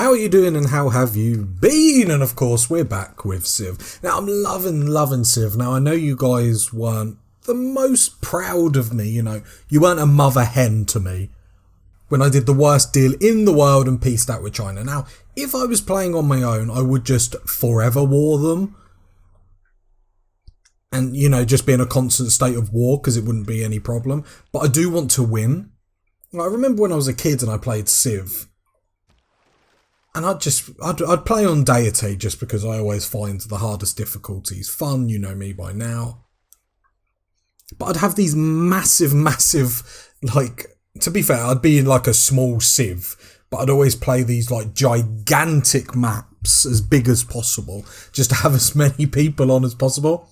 How are you doing and how have you been? And of course, we're back with Civ. Now, I'm loving Civ. Now, I know you guys weren't the most proud of me, you weren't a mother hen to me when I did the worst deal in the world and pieced out with China. Now, if I was playing on my own, I would just forever war them. And, just be in a constant state of war because it wouldn't be any problem. But I do want to win. I remember when I was a kid and I played Civ. And I'd play on deity just because I always find the hardest difficulties fun, you know me by now. But I'd have these massive, to be fair, I'd be in like a small Civ, but I'd always play these like gigantic maps as big as possible, just to have as many people on as possible.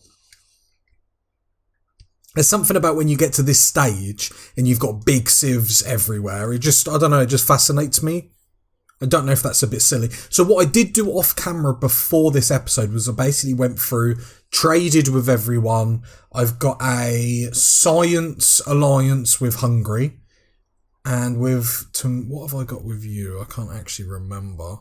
There's something about when you get to this stage and you've got big Civs everywhere. It just fascinates me. I don't know if that's a bit silly. So what I did do off camera before this episode was I basically went through, traded with everyone. I've got a science alliance with Hungary. And what have I got with you? I can't actually remember.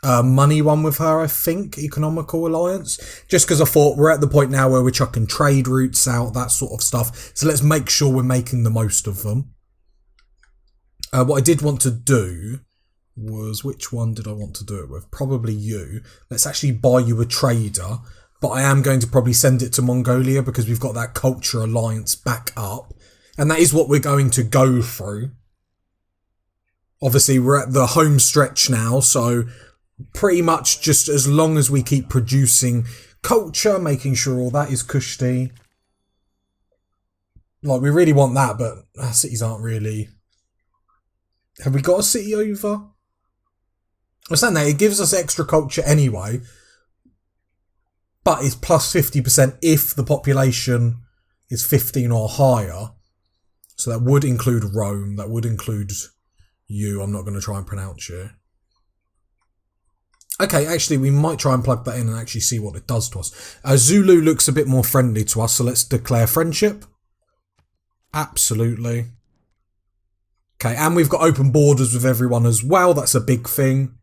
Money one with her, I think. Economical alliance. Just because I thought we're at the point now where we're chucking trade routes out, that sort of stuff. So let's make sure we're making the most of them. What I did want to do was, which one did I want to do it with? Probably you. Let's actually buy you a trader, but I am going to probably send it to Mongolia because we've got that culture alliance back up. And that is what we're going to go through. Obviously, we're at the home stretch now, so pretty much just as long as we keep producing culture, making sure all that is cushy. Like, we really want that, but our cities aren't really... Have we got a city over? I'm saying that it gives us extra culture anyway, but it's plus 50% if the population is 15 or higher. So that would include Rome, that would include you. I'm not going to try and pronounce you. Okay, actually, we might try and plug that in and actually see what it does to us. Zulu looks a bit more friendly to us, so let's declare friendship. Absolutely. Okay, and we've got open borders with everyone as well. That's a big thing.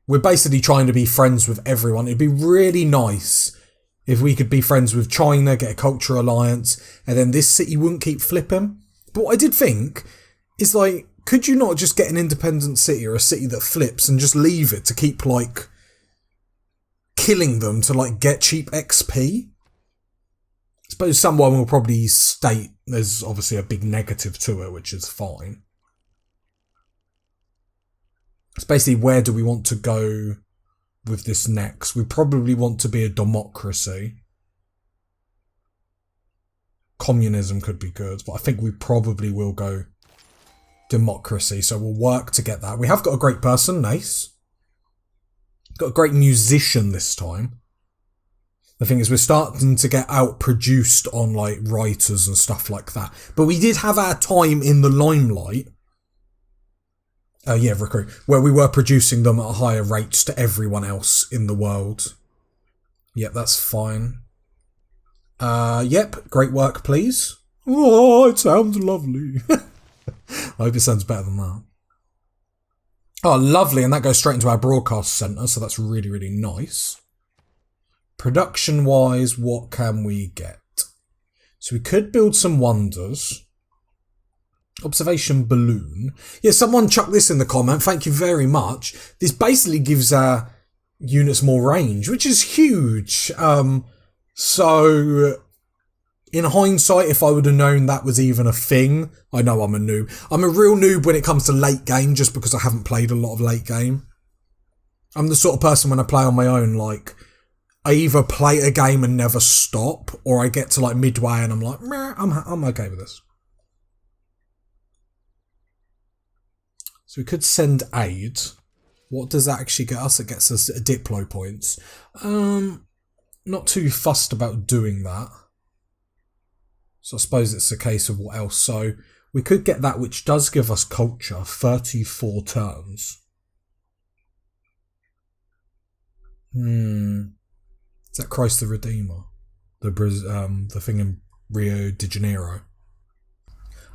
We're basically trying to be friends with everyone. It'd be really nice if we could be friends with China, get a culture alliance, and then this city wouldn't keep flipping. But what I did think is, like, could you not just get an independent city or a city that flips and just leave it to keep, like, killing them to, like, get cheap XP? I suppose someone will probably state there's obviously a big negative to it, which is fine. It's basically, where do we want to go with this next? We probably want to be a democracy. Communism could be good, but I think we probably will go democracy, so we'll work to get that. We have got a great person, nice. Got a great musician this time. The thing is, we're starting to get outproduced on, like, writers and stuff like that. But we did have our time in the limelight. Recruit. Where we were producing them at higher rates to everyone else in the world. Yep, that's fine. Yep, great work, please. Oh, it sounds lovely. I hope it sounds better than that. Oh, lovely. And that goes straight into our broadcast centre, so that's really, really nice. Production-wise, what can we get? So we could build some wonders. Observation balloon. Yeah, someone chucked this in the comment. Thank you very much. This basically gives our units more range, which is huge. So, in hindsight, if I would have known that was even a thing, I know I'm a noob. I'm a real noob when it comes to late game, just because I haven't played a lot of late game. I'm the sort of person when I play on my own, like, I either play a game and never stop, or I get to like midway and I'm like, meh, I'm okay with this. So we could send aid. What does that actually get us? It gets us Diplo points. Not too fussed about doing that. So I suppose it's a case of what else. So we could get that, which does give us culture, 34 turns. Is that Christ the Redeemer? The thing in Rio de Janeiro.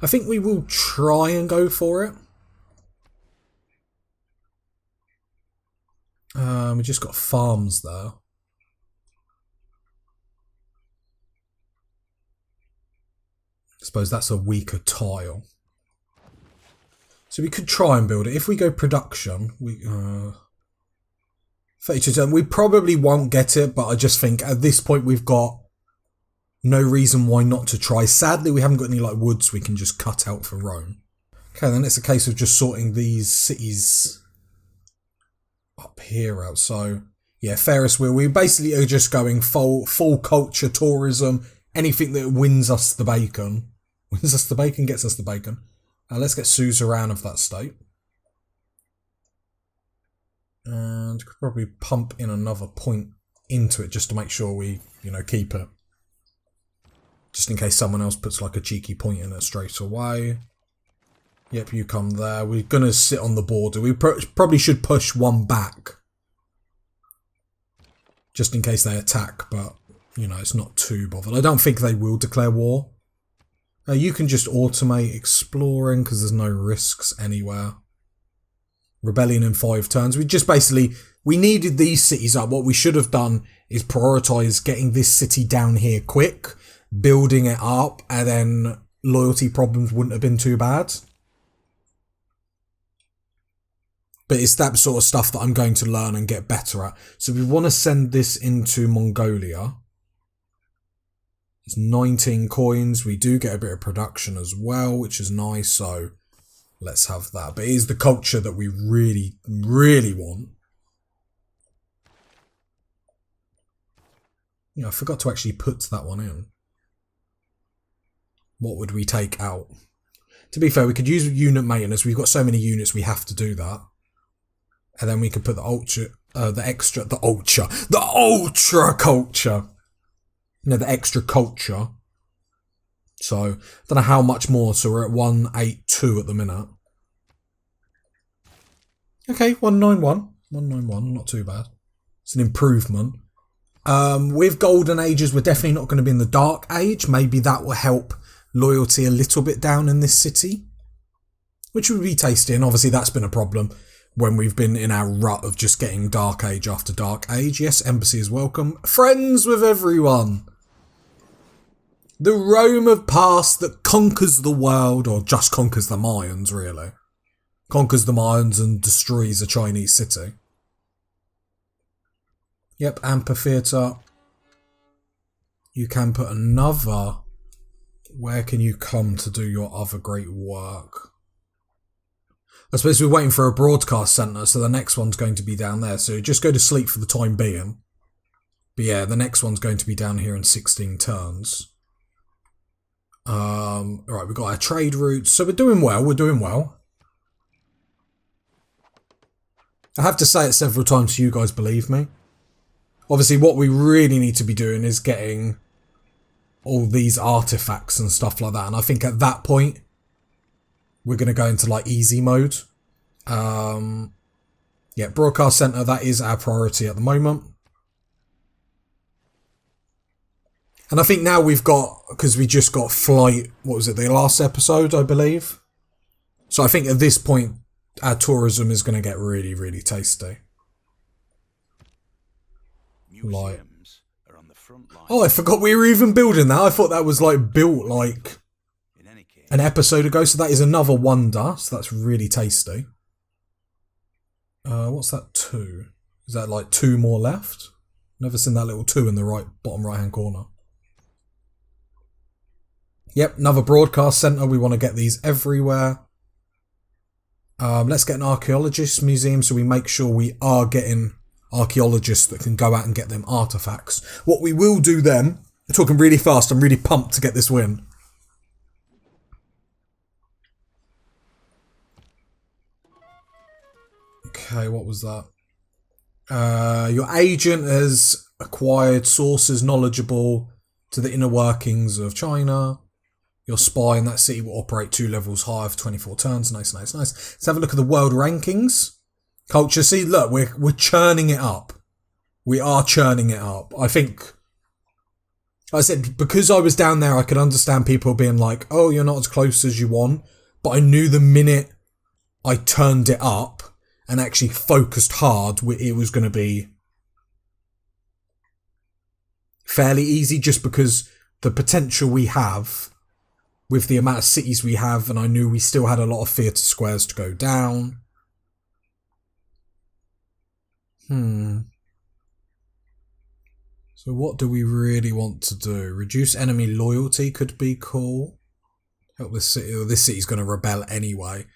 I think we will try and go for it. We just got farms there. I suppose that's a weaker tile. So we could try and build it. If we go production, 32 turn, we probably won't get it, but I just think at this point we've got no reason why not to try. Sadly, we haven't got any like woods we can just cut out for Rome. Okay, then it's a case of just sorting these cities up here out. So yeah, Ferris wheel. We basically are just going full culture tourism. Anything that wins us the bacon. Wins us the bacon, gets us the bacon. Let's get Suzerain of that state. And could probably pump in another point into it just to make sure we, keep it. Just in case someone else puts like a cheeky point in it straight away. Yep, you come there. We're going to sit on the border. We probably should push one back. Just in case they attack, but, it's not too bothered. I don't think they will declare war. You can just automate exploring because there's no risks anywhere. Rebellion in 5 turns. We needed these cities up. What we should have done is prioritise getting this city down here quick, building it up, and then loyalty problems wouldn't have been too bad. But it's that sort of stuff that I'm going to learn and get better at. So we want to send this into Mongolia. It's 19 coins. We do get a bit of production as well, which is nice. So let's have that. But it is the culture that we really, really want. I forgot to actually put that one in. What would we take out? To be fair, we could use unit maintenance. We've got so many units, we have to do that. And then we could put the ultra culture. The extra culture. So, I don't know how much more. So we're at 182 at the minute. Okay, 191. 191, not too bad. It's an improvement. With Golden Ages, we're definitely not going to be in the Dark Age. Maybe that will help loyalty a little bit down in this city. Which would be tasty, and obviously that's been a problem when we've been in our rut of just getting Dark Age after Dark Age. Yes, embassy is welcome. Friends with everyone. The Rome of past that conquers the world, or just conquers the Mayans, really. Conquers the Mayans and destroys a Chinese city. Yep, amphitheatre. You can put another. Where can you come to do your other great work? I suppose we're waiting for a broadcast centre, so the next one's going to be down there. So just go to sleep for the time being. But yeah, the next one's going to be down here in 16 turns. Right, we've got our trade routes. So we're doing well. I have to say it several times so you guys believe me. Obviously, what we really need to be doing is getting all these artifacts and stuff like that. And I think at that point, we're going to go into like easy mode. Yeah, broadcast center, that is our priority at the moment. And I think now we've got, because we just got flight, what was it, the last episode, I believe. So I think at this point, our tourism is going to get really, really tasty. Museums are on the front line. Oh, I forgot we were even building that. I thought that was like built like an episode ago. So that is another wonder. So that's really tasty. What's that 2? Is that like 2 more left? Never seen that little 2 in the right bottom right hand corner. Yep, another broadcast centre. We want to get these everywhere. Let's get an archaeologist museum so we make sure we are getting archaeologists that can go out and get them artefacts. What we will do then, we're talking really fast, I'm really pumped to get this win. Okay, what was that? Your agent has acquired sources knowledgeable to the inner workings of China. Your spy in that city will operate 2 levels higher for 24 turns. Nice. Let's have a look at the world rankings. Culture, see, look, we're churning it up. We are churning it up. I think, like I said, because I was down there, I could understand people being like, oh, you're not as close as you want. But I knew the minute I turned it up, and actually focused hard, it was going to be fairly easy, just because the potential we have with the amount of cities we have, and I knew we still had a lot of theatre squares to go down. So what do we really want to do? Reduce enemy loyalty could be cool. Help this city. Well, this city's going to rebel anyway.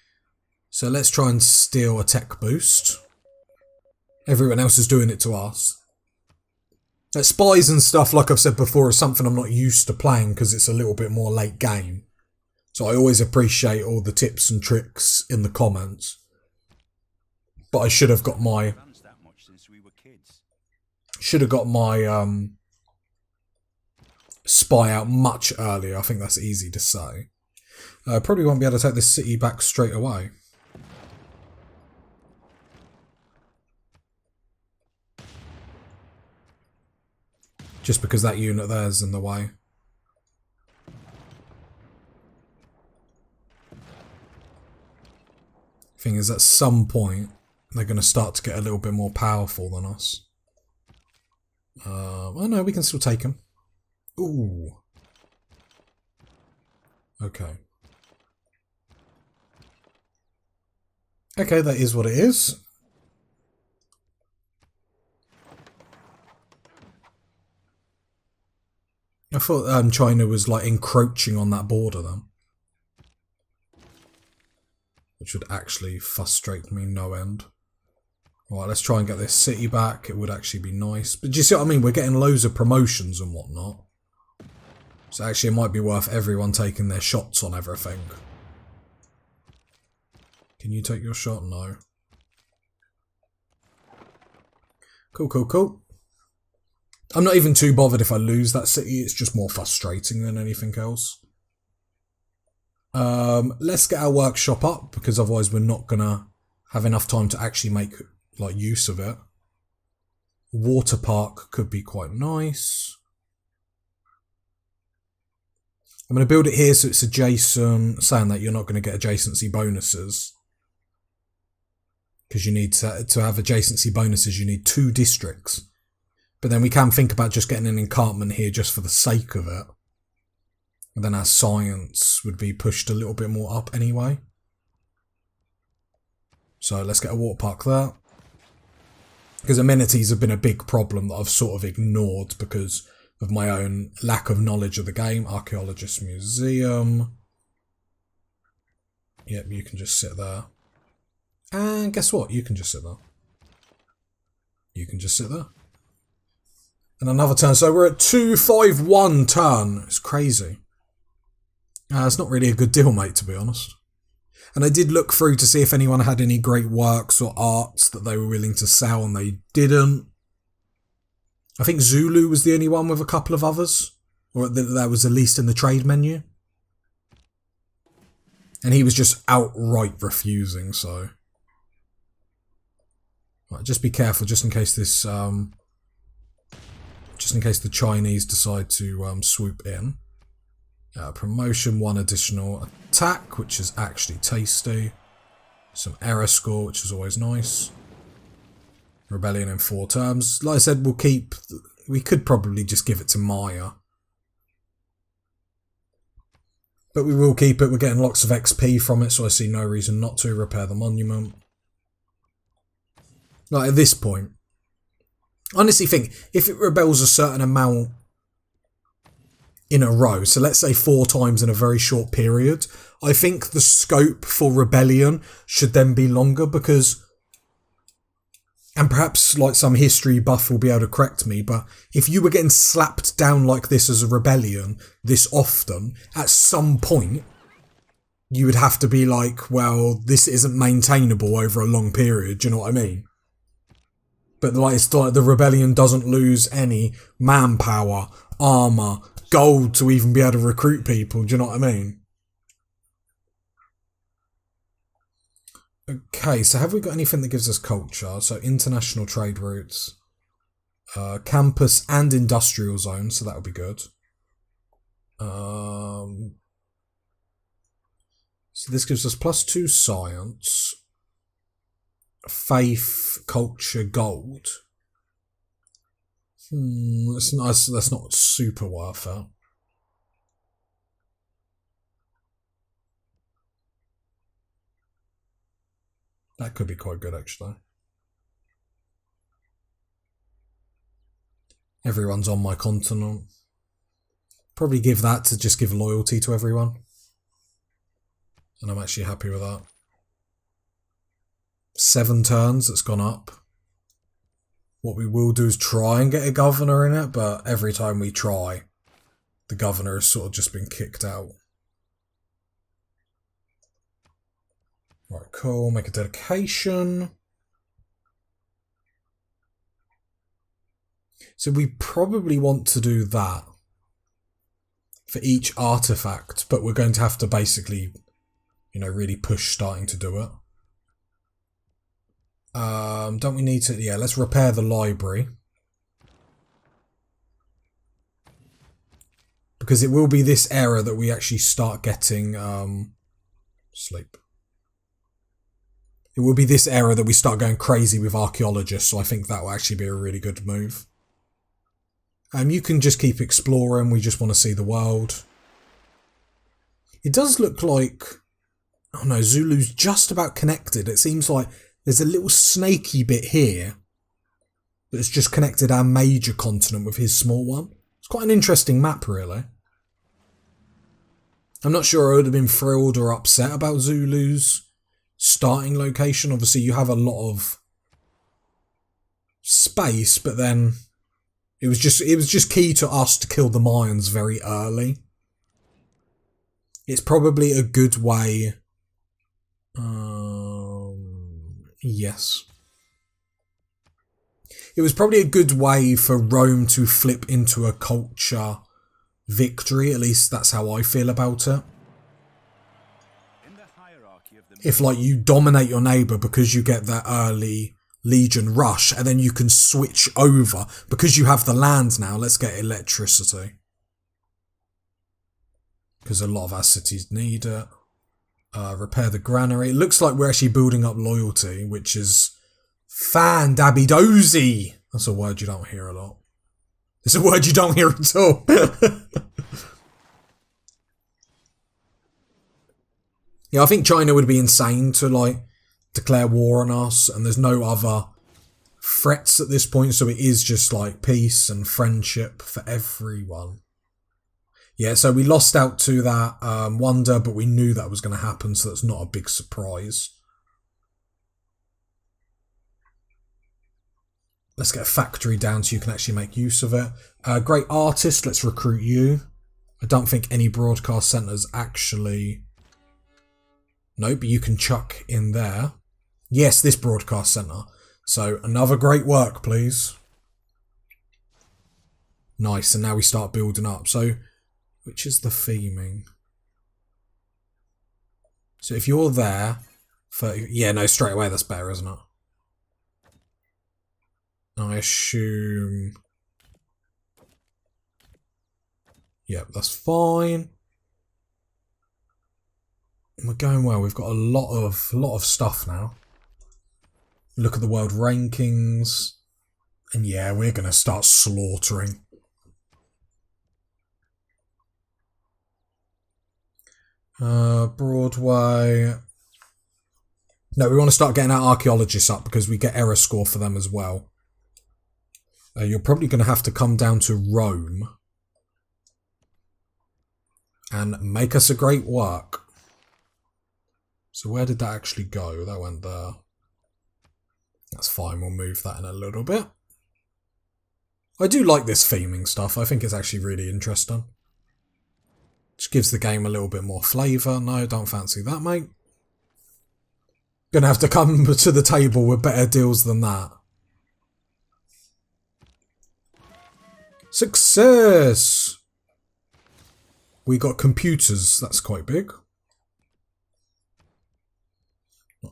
So let's try and steal a tech boost. Everyone else is doing it to us. Spies and stuff, like I've said before, is something I'm not used to playing because it's a little bit more late game. So I always appreciate all the tips and tricks in the comments. But I should have got my... spy out much earlier. I think that's easy to say. Probably won't be able to take this city back straight away. Just because that unit there's in the way. Thing is, at some point, they're going to start to get a little bit more powerful than us. Oh no, we can still take them. Ooh. Okay. Okay, that is what it is. I thought China was like encroaching on that border then. Which would actually frustrate me no end. Right, let's try and get this city back. It would actually be nice. But do you see what I mean? We're getting loads of promotions and whatnot. So actually it might be worth everyone taking their shots on everything. Can you take your shot? No. Cool, cool, cool. I'm not even too bothered if I lose that city. It's just more frustrating than anything else. Let's get our workshop up, because otherwise we're not going to have enough time to actually make like use of it. Water park could be quite nice. I'm going to build it here so it's adjacent, saying that you're not going to get adjacency bonuses. Because you need to have adjacency bonuses, you need 2 districts. But then we can think about just getting an encampment here just for the sake of it. And then our science would be pushed a little bit more up anyway. So let's get a water park there. Because amenities have been a big problem that I've sort of ignored because of my own lack of knowledge of the game. Archaeologist Museum. Yep, you can just sit there. And guess what? You can just sit there. You can just sit there. And another turn. So we're at 251 turn. It's crazy. It's not really a good deal, mate, to be honest. And I did look through to see if anyone had any great works or arts that they were willing to sell, and they didn't. I think Zulu was the only one with a couple of others. Or that was at least in the trade menu. And he was just outright refusing, so... Right, just be careful, just in case this... just in case the Chinese decide to swoop in. Promotion, 1 additional attack, which is actually tasty. Some error score, which is always nice. Rebellion in 4 terms. Like I said, we'll keep... We could probably just give it to Maya. But we will keep it. We're getting lots of XP from it, so I see no reason not to. Repair the monument. Like, at this point, honestly think, if it rebels a certain amount in a row, so let's say 4 times in a very short period, I think the scope for rebellion should then be longer, because, and perhaps like some history buff will be able to correct me, but if you were getting slapped down like this as a rebellion this often, at some point you would have to be like, well, this isn't maintainable over a long period, do you know what I mean? But like, it's like the rebellion doesn't lose any manpower, armour, gold to even be able to recruit people, do you know what I mean? Okay, so have we got anything that gives us culture? So international trade routes, campus and industrial zone, so that would be good. So this gives us +2 science, Faith, culture, gold. That's nice. That's not super worth it. That could be quite good, actually. Everyone's on my continent. Probably give that to just give loyalty to everyone. And I'm actually happy with that. 7 turns, it's gone up. What we will do is try and get a governor in it, but every time we try, the governor has sort of just been kicked out. Right, cool. Make a dedication. So we probably want to do that for each artifact, but we're going to have to basically, you know, really push starting to do it. Don't we need to... Yeah, let's repair the library. Because it will be this era that we actually start getting... sleep. It will be this era that we start going crazy with archaeologists, so I think that will actually be a really good move. You can just keep exploring, we just want to see the world. It does look like... Oh no, Zulu's just about connected. It seems like there's a little snaky bit here that's just connected our major continent with his small one. It's quite an interesting map, really. I'm not sure I would have been thrilled or upset about Zulu's starting location. Obviously, you have a lot of space, but then it was just key to us to kill the Mayans very early. It's probably a good way. Yes. It was probably a good way for Rome to flip into a culture victory. At least that's how I feel about it. If, like, you dominate your neighbour because you get that early Legion rush, and then you can switch over because you have the land now. Let's get electricity. Because a lot of our cities need it. Repair the granary. It looks like we're actually building up loyalty, which is fan-dabby-dozy. That's a word you don't hear a lot. It's a word you don't hear at all. Yeah, I think China would be insane to, like, declare war on us, and there's no other threats at this point, so it is just, like, peace and friendship for everyone. Yeah, so we lost out to that wonder, but we knew that was going to happen, so that's not a big surprise. Let's get a factory down so you can actually make use of it. Great artist, let's recruit you. I don't think any broadcast centres actually... No, but you can chuck in there. Yes, this broadcast centre. So another great work, please. Nice, and now we start building up. So... Which is the theming? So if you're there... Yeah, no, straight away that's better, isn't it? I assume... Yep, that's fine. We're going well. We've got a lot of stuff now. Look at the world rankings. And yeah, we're going to start slaughtering. Broadway. No, we want to start getting our archaeologists up because we get error score for them as well. You're probably going to have to come down to Rome and make us a great work. So where did that actually go? That went there. That's fine, we'll move that in a little bit. I do like this theming stuff. I think it's actually really interesting. Just gives the game a little bit more flavour. No, don't fancy that, mate. Gonna have to come to the table with better deals than that. Success! We got computers. That's quite big.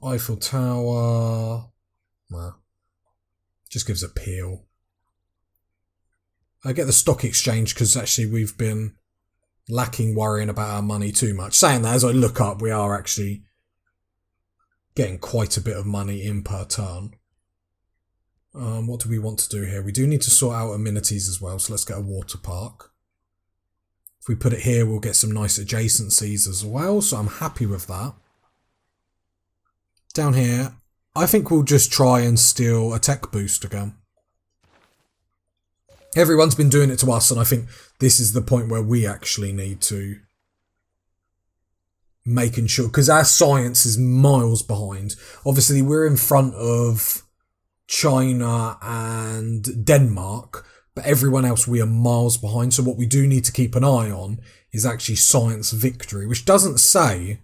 Eiffel Tower. Nah. Just gives appeal. I get the stock exchange because actually we've been lacking worrying about our money too much. Saying that, as I look up, we are actually getting quite a bit of money in per turn. What do we want to do here? We do need to sort out amenities as well, so let's get a water park. If we put it here, we'll get some nice adjacencies as well, so I'm happy with that. Down here, I think we'll just try and steal a tech boost again. Everyone's been doing it to us, and I think this is the point where we actually need to making sure, because our science is miles behind. Obviously, we're in front of China and Denmark, but everyone else we are miles behind. So what we do need to keep an eye on is actually science victory, which doesn't say,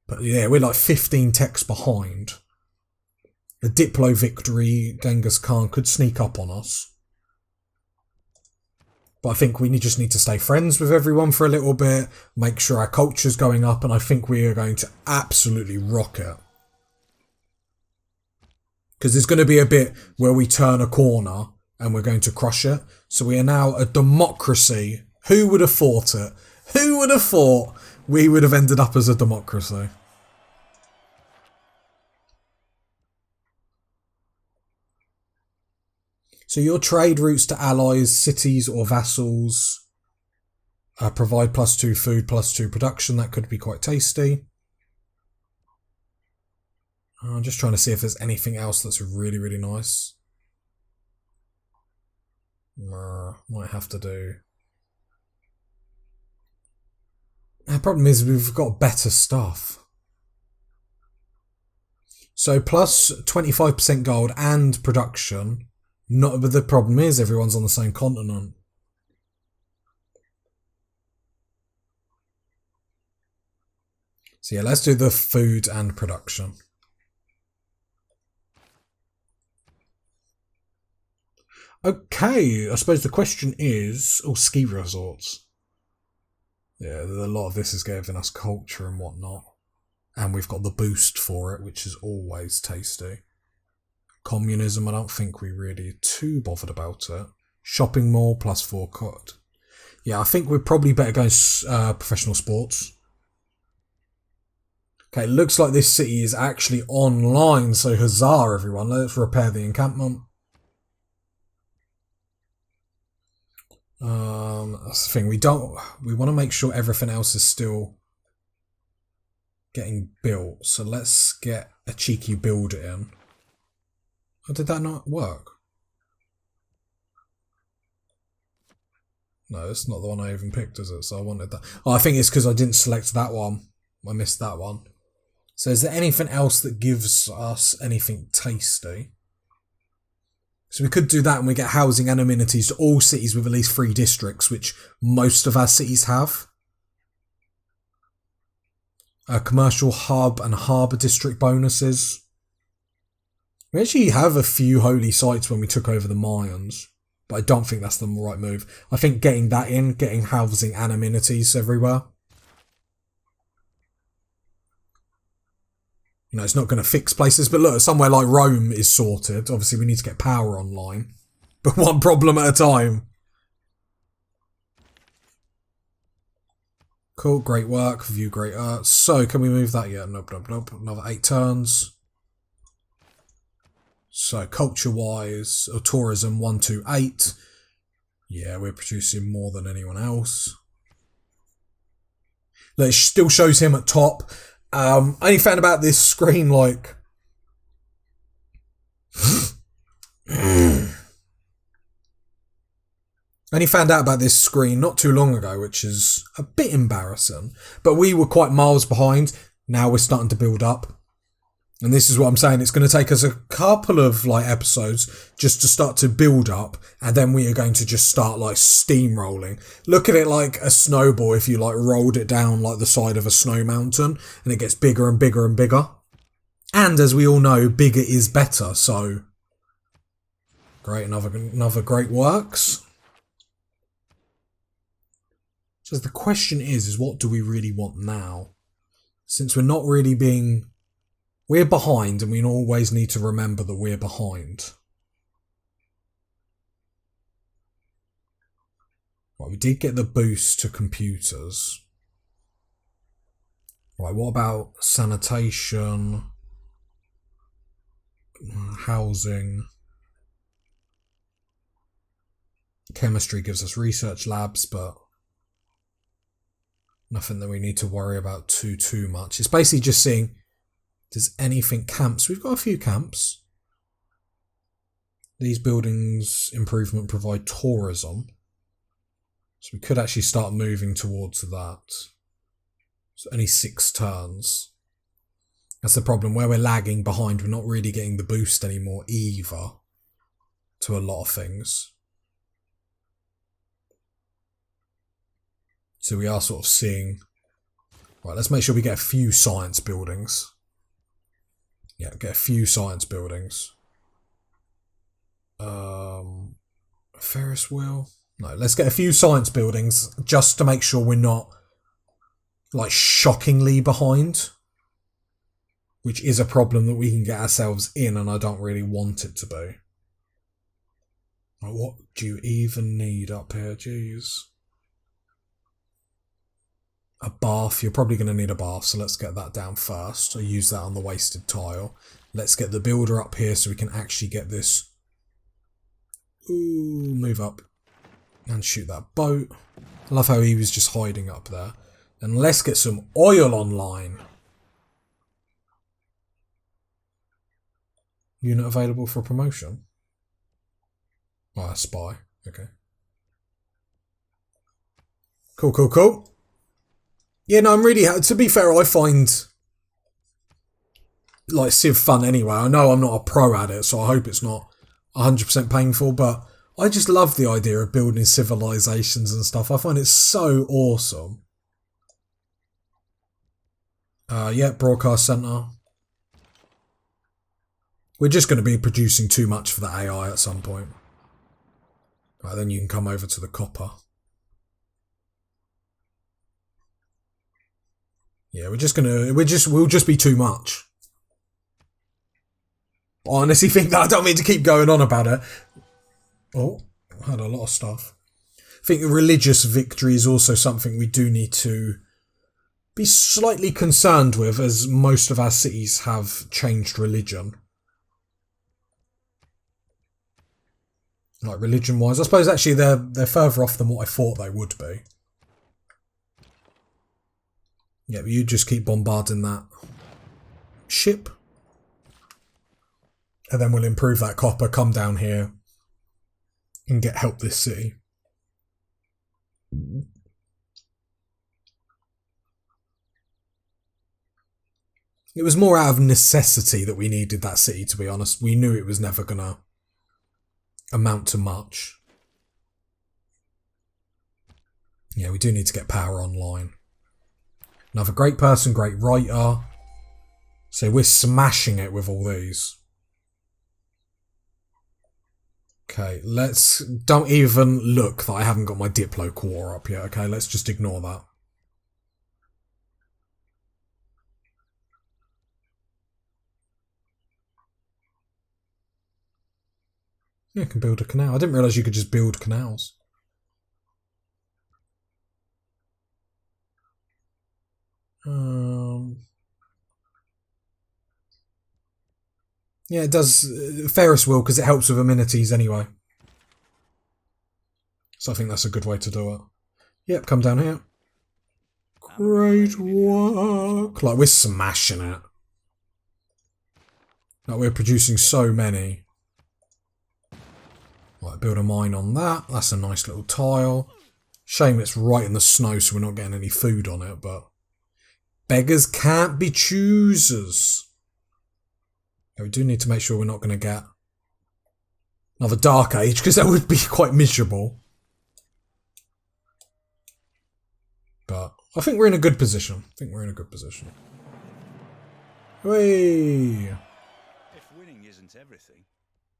but yeah, we're like 15 techs behind. A Diplo victory, Genghis Khan could sneak up on us. But I think we just need to stay friends with everyone for a little bit, make sure our culture's going up, and I think we are going to absolutely rock it. Because there's going to be a bit where we turn a corner and we're going to crush it. So we are now a democracy. Who would have thought it? Who would have thought we would have ended up as a democracy? So your trade routes to allies, cities or vassals provide +2 food, +2 production. That could be quite tasty. I'm just trying to see if there's anything else that's really, really nice. Might have to do. The problem is we've got better stuff. So plus 25% gold and production. But the problem is everyone's on the same continent. So yeah, let's do the food and production. Okay, I suppose the question is, ski resorts. Yeah, a lot of this is giving us culture and whatnot. And we've got the boost for it, which is always tasty. Communism, I don't think we really are too bothered about it. Shopping mall, +4 cut. Yeah, I think we're probably better going professional sports. Okay, it looks like this city is actually online, so huzzah everyone, let's repair the encampment. That's the thing, we want to make sure everything else is still getting built, so let's get a cheeky builder in. Oh, did that not work? No, it's not the one I even picked, is it? So I wanted that. Oh, I think it's because I didn't select that one. I missed that one. So is there anything else that gives us anything tasty? So we could do that and we get housing and amenities to all cities with at least 3 districts, which most of our cities have. Commercial hub and harbour district bonuses. We actually have a few holy sites when we took over the Mayans, but I don't think that's the right move. I think getting that in, getting housing and amenities everywhere. You know, it's not going to fix places, but look, somewhere like Rome is sorted. Obviously, we need to get power online, but one problem at a time. Cool, great work, view great art. So, can we move that yet? Nope, nope, nope. Another 8 turns. So, culture-wise, or tourism, 128. Yeah, we're producing more than anyone else. Look, it still shows him at top. I only found about this screen, like... I only found out about this screen not too long ago, which is a bit embarrassing. But we were quite miles behind. Now we're starting to build up. And this is what I'm saying. It's going to take us a couple of episodes just to start to build up. And then we are going to just start steamrolling. Look at it like a snowball if you rolled it down the side of a snow mountain. And it gets bigger and bigger and bigger. And as we all know, bigger is better. So, great. Another great works. So the question is what do we really want now? Since we're not really being... We're behind, and we always need to remember that we're behind. Right, we did get the boost to computers. Right, what about sanitation, housing? Chemistry gives us research labs, but nothing that we need to worry about too much. It's basically just seeing, does anything camps? We've got a few camps. These buildings improvement provide tourism. So we could actually start moving towards that. So only 6 turns. That's the problem. Where we're lagging behind, we're not really getting the boost anymore either to a lot of things. So we are sort of seeing... Right, let's make sure we get a few science buildings. Yeah, get a few science buildings. Ferris wheel? No, let's get a few science buildings just to make sure we're not, like, shockingly behind. Which is a problem that we can get ourselves in, and I don't really want it to be. Like, what do you even need up here? Jeez. A bath. You're probably going to need a bath, so let's get that down first. I'll use that on the wasted tile. Let's get the builder up here so we can actually get this. Ooh, move up. And shoot that boat. I love how he was just hiding up there. And let's get some oil online. Unit available for promotion. Oh, a spy. Okay. Cool. Yeah, no, I'm really... To be fair, I find... like, Civ fun anyway. I know I'm not a pro at it, so I hope it's not 100% painful, but I just love the idea of building civilizations and stuff. I find it so awesome. Yeah, broadcast center. We're just going to be producing too much for the AI at some point. Right, then you can come over to the copper. Yeah, we'll just be too much. I honestly think that. I don't mean to keep going on about it. Oh, I had a lot of stuff. I think religious victory is also something we do need to be slightly concerned with, as most of our cities have changed religion. Like, religion-wise. I suppose actually they're further off than what I thought they would be. Yeah, but you just keep bombarding that ship. And then we'll improve that copper, come down here, and help this city. It was more out of necessity that we needed that city, to be honest. We knew it was never going to amount to much. Yeah, we do need to get power online. Another great person, great writer. So we're smashing it with all these. Okay, don't even look that I haven't got my Diplo core up yet, okay? Let's just ignore that. Yeah, I can build a canal. I didn't realise you could just build canals. Yeah, it does Ferris wheel because it helps with amenities anyway. So I think that's a good way to do it. Yep, come down here. Great work. Like, we're smashing it. Like, we're producing so many. Right, build a mine on that. That's a nice little tile. Shame it's right in the snow so we're not getting any food on it, but beggars can't be choosers. We do need to make sure we're not going to get another dark age, because that would be quite miserable. But I think we're in a good position. Whee! If winning isn't everything,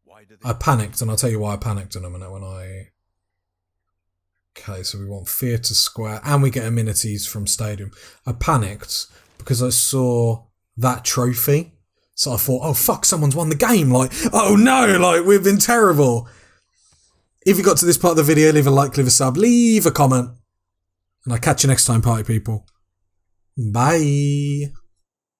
why do they... I panicked, and I'll tell you why I panicked in a minute when I... Okay, so we want Theatre Square, and we get amenities from Stadium. I panicked because I saw that trophy. So I thought, oh fuck, someone's won the game. Like, oh no, like, we've been terrible. If you got to this part of the video, leave a like, leave a sub, leave a comment. And I'll catch you next time, party people. Bye.